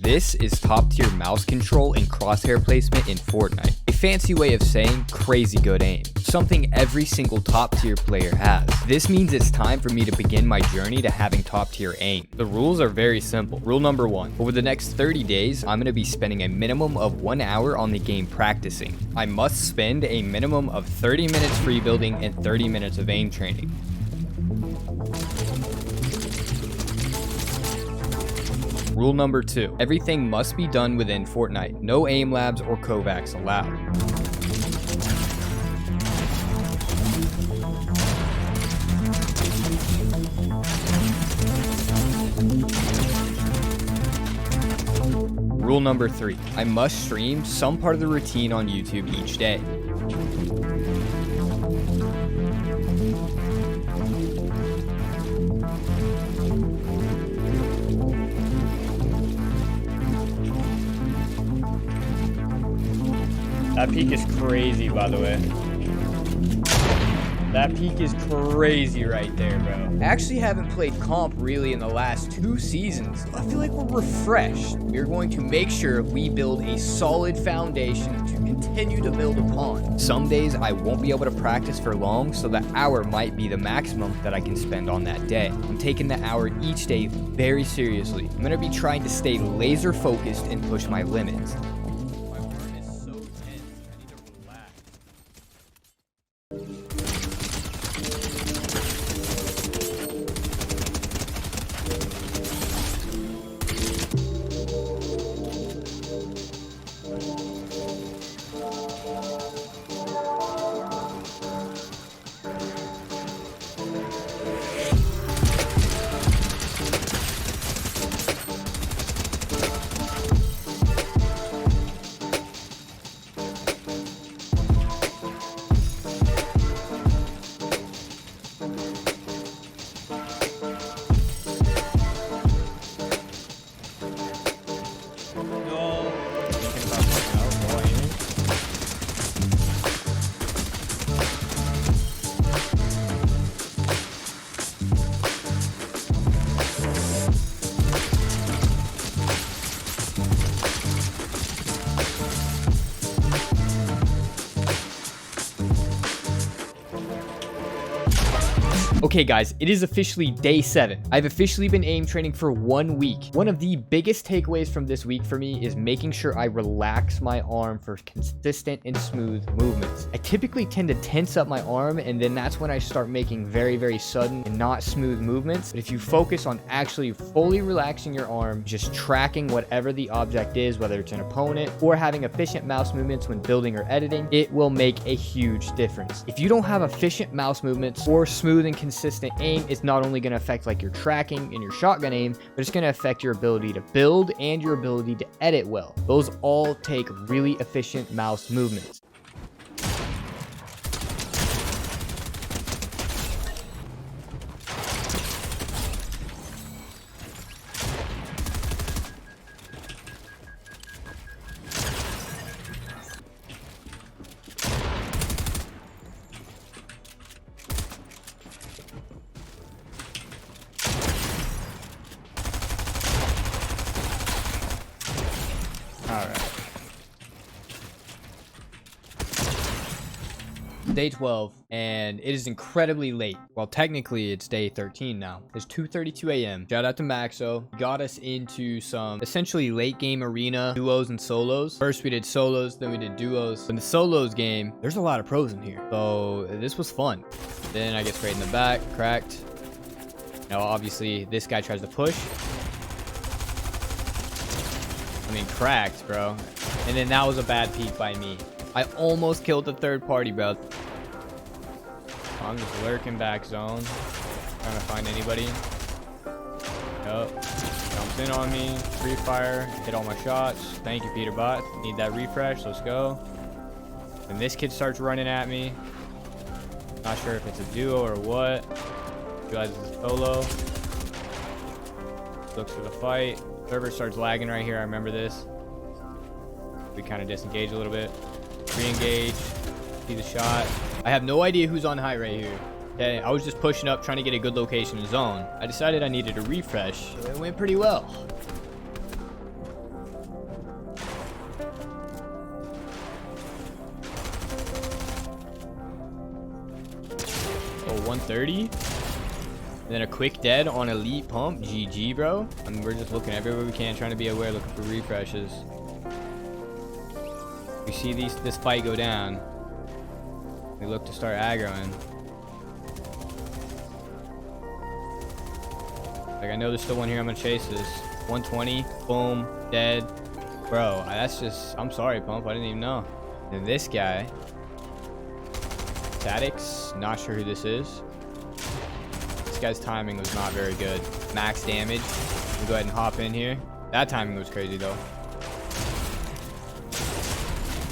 This is top tier mouse control and crosshair placement in Fortnite. A fancy way of saying crazy good aim. Something every single top tier player has. This means it's time for me to begin my journey to having top tier aim. The rules are very simple. Rule number 1. Over the next 30 days, I'm going to be spending a minimum of 1 hour on the game practicing. I must spend a minimum of 30 minutes free building and 30 minutes of aim training. Rule number 2. Everything must be done within Fortnite. No aim labs or Kovacs allowed. Rule number 3. I must stream some part of the routine on YouTube each day. That peak is crazy, by the way. That peak is crazy right there, bro. I actually haven't played comp really in the last 2 seasons. I feel like we're refreshed. We're going to make sure we build a solid foundation to continue to build upon. Some days I won't be able to practice for long, so the hour might be the maximum that I can spend on that day. I'm taking the hour each day very seriously. I'm going to be trying to stay laser focused and push my limits. Okay guys, it is officially day 7. I've officially been aim training for 1 week. One of the biggest takeaways from this week for me is making sure I relax my arm for consistent and smooth movements. I typically tend to tense up my arm, and then that's when I start making very sudden and not smooth movements. But if you focus on actually fully relaxing your arm, just tracking whatever the object is, whether it's an opponent or having efficient mouse movements when building or editing, it will make a huge difference. If you don't have efficient mouse movements or smooth and consistent aim, it's not only going to affect like your tracking and your shotgun aim, but it's going to affect your ability to build and your ability to edit well. Those all take really efficient mouse movements. Day 12, and it is incredibly late. Well, technically it's day 13 now. It's 2:32 a.m. Shout out to Maxo. Got us into some essentially late game arena duos and solos. First we did solos, then we did duos. In the solos game, there's a lot of pros in here, so this was fun. Then I get sprayed in the back, cracked. Now obviously this guy tries to push. I mean, cracked, bro. And then that was a bad peek by me. I almost killed the third party, bro. I'm just lurking back zone, trying to find anybody. Yup. Jumps in on me. Free fire. Hit all my shots. Thank you, Peter Bot. Need that refresh. Let's go. And this kid starts running at me. Not sure if it's a duo or what. Realizes it's solo. Looks for the fight. Server starts lagging right here. I remember this. We kind of disengage a little bit. Re-engage. See the shot. I have no idea who's on high right here. Okay, I was just pushing up, trying to get a good location in zone. I decided I needed a refresh. It went pretty well. 130. And then a quick dead on elite pump. GG, bro. I mean, we're just looking everywhere we can, trying to be aware, looking for refreshes. We see this fight go down. We look to start aggroing. Like, I know there's still one here. I'm gonna chase this. 120. Boom. Dead. Bro, that's just... I'm sorry, pump. I didn't even know. And this guy... Statics. Not sure who this is. This guy's timing was not very good. Max damage. We'll go ahead and hop in here. That timing was crazy, though.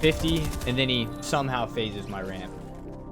50, and then he somehow phases my ramp.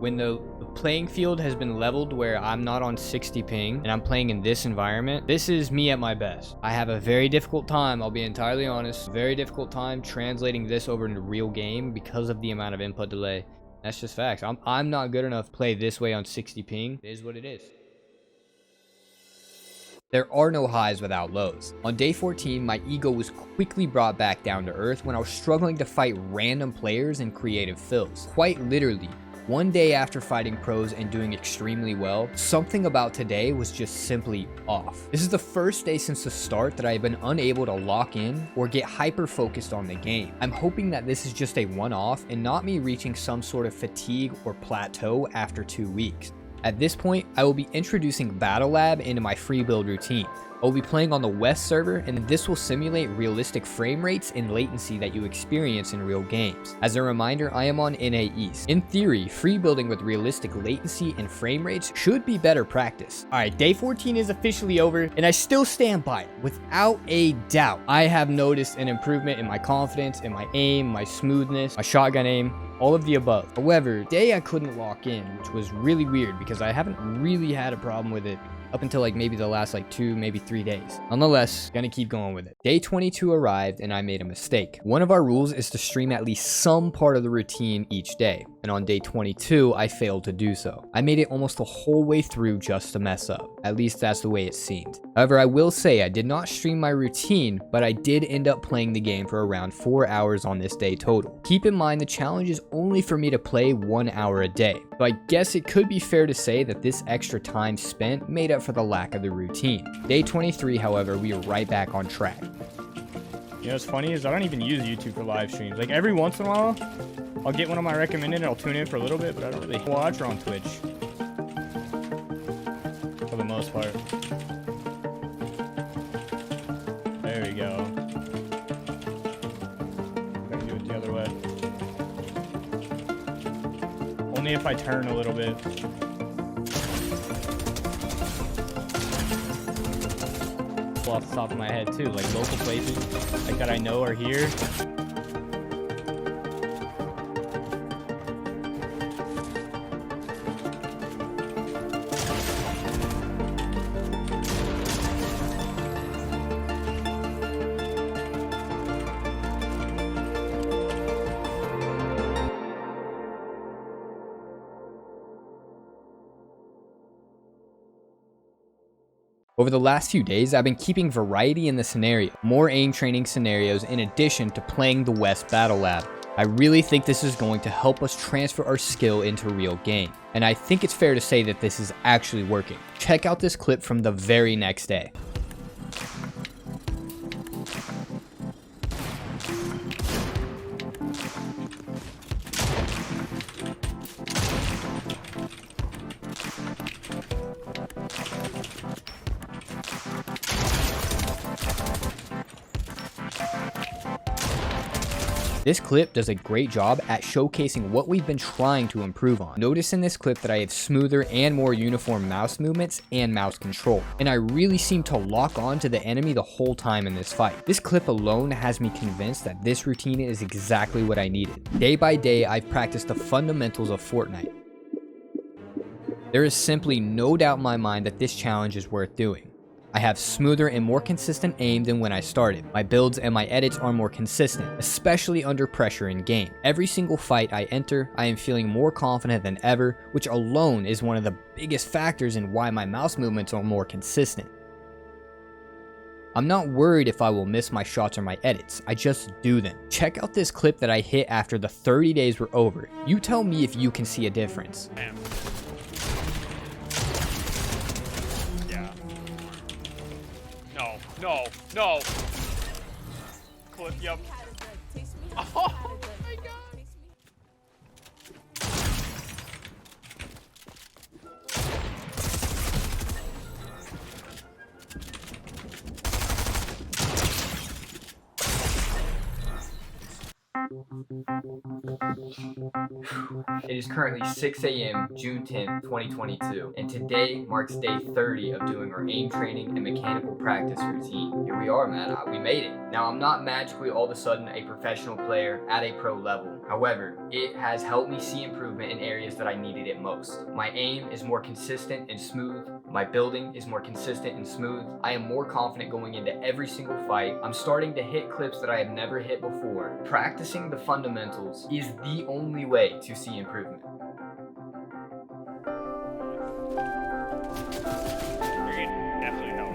When the playing field has been leveled where I'm not on 60 ping and I'm playing in this environment, this is me at my best. I have a very difficult time, I'll be entirely honest, very difficult time translating this over into real game because of the amount of input delay. That's just facts. I'm not good enough to play this way on 60 ping. It is what it is. There are no highs without lows. On day 14, my ego was quickly brought back down to earth when I was struggling to fight random players in creative fills. Quite literally, one day after fighting pros and doing extremely well, something about today was just simply off. This is the first day since the start that I have been unable to lock in or get hyper focused on the game. I'm hoping that this is just a one-off and not me reaching some sort of fatigue or plateau after 2 weeks. At this point, I will be introducing Battle Lab into my free build routine. I will be playing on the West server, and this will simulate realistic frame rates and latency that you experience in real games. As a reminder, I am on NA East. In theory, free building with realistic latency and frame rates should be better practice. Alright, day 14 is officially over, and I still stand by it, without a doubt. I have noticed an improvement in my confidence, in my aim, my smoothness, my shotgun aim, all of the above. However, day I couldn't lock in, which was really weird because I haven't really had a problem with it up until like maybe the last like 2, maybe 3 days. Nonetheless, gonna keep going with it. Day 22 arrived and I made a mistake. One of our rules is to stream at least some part of the routine each day. And on day 22, I failed to do so. I made it almost the whole way through just to mess up. At least that's the way it seemed. However, I will say I did not stream my routine, but I did end up playing the game for around 4 hours on this day total. Keep in mind the challenge is only for me to play 1 hour a day. So I guess it could be fair to say that this extra time spent made up for the lack of the routine. Day 23, however, we are right back on track. You know what's funny is I don't even use YouTube for live streams. Like every once in a while, I'll get one of my recommended and I'll tune in for a little bit, but I don't really watch or on Twitch. For the most part. There we go. I'm gonna do it the other way. Only if I turn a little bit. Off the top of my head too, like local places like that I know are here. Over the last few days, I've been keeping variety in the scenario, more aim training scenarios in addition to playing the West Battle Lab. I really think this is going to help us transfer our skill into real game, and I think it's fair to say that this is actually working. Check out this clip from the very next day. This clip does a great job at showcasing what we've been trying to improve on. Notice in this clip that I have smoother and more uniform mouse movements and mouse control, and I really seem to lock on to the enemy the whole time in this fight. This clip alone has me convinced that this routine is exactly what I needed. Day by day, I've practiced the fundamentals of Fortnite. There is simply no doubt in my mind that this challenge is worth doing. I have smoother and more consistent aim than when I started. My builds and my edits are more consistent, especially under pressure in game. Every single fight I enter, I am feeling more confident than ever, which alone is one of the biggest factors in why my mouse movements are more consistent. I'm not worried if I will miss my shots or my edits, I just do them. Check out this clip that I hit after the 30 days were over. You tell me if you can see a difference. No. Clip, yep. Oh my god. It is currently 6 a.m. June 10th, 2022, and today marks day 30 of doing our aim training and mechanical practice routine. Here we are, man. We made it. Now, I'm not magically all of a sudden a professional player at a pro level. However, it has helped me see improvement in areas that I needed it most. My aim is more consistent and smooth. My building is more consistent and smooth. I am more confident going into every single fight. I'm starting to hit clips that I have never hit before. Practicing the fundamentals is the only way to see improvement. You're gonna definitely help.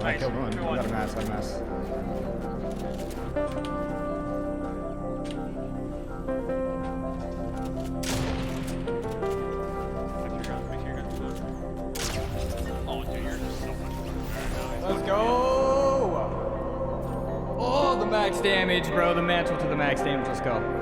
I killed one. I got a mass, Oh, dude, you're just so much better. Let's go! Oh, the max damage, bro. The mantle to the max damage. Let's go.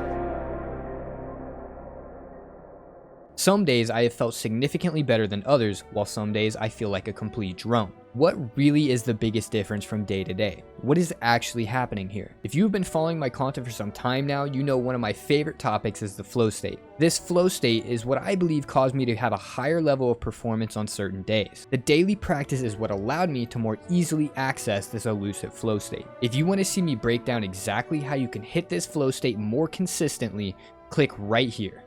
Some days I have felt significantly better than others, while some days I feel like a complete drone. What really is the biggest difference from day to day? What is actually happening here? If you've been following my content for some time now, you know one of my favorite topics is the flow state. This flow state is what I believe caused me to have a higher level of performance on certain days. The daily practice is what allowed me to more easily access this elusive flow state. If you want to see me break down exactly how you can hit this flow state more consistently, click right here.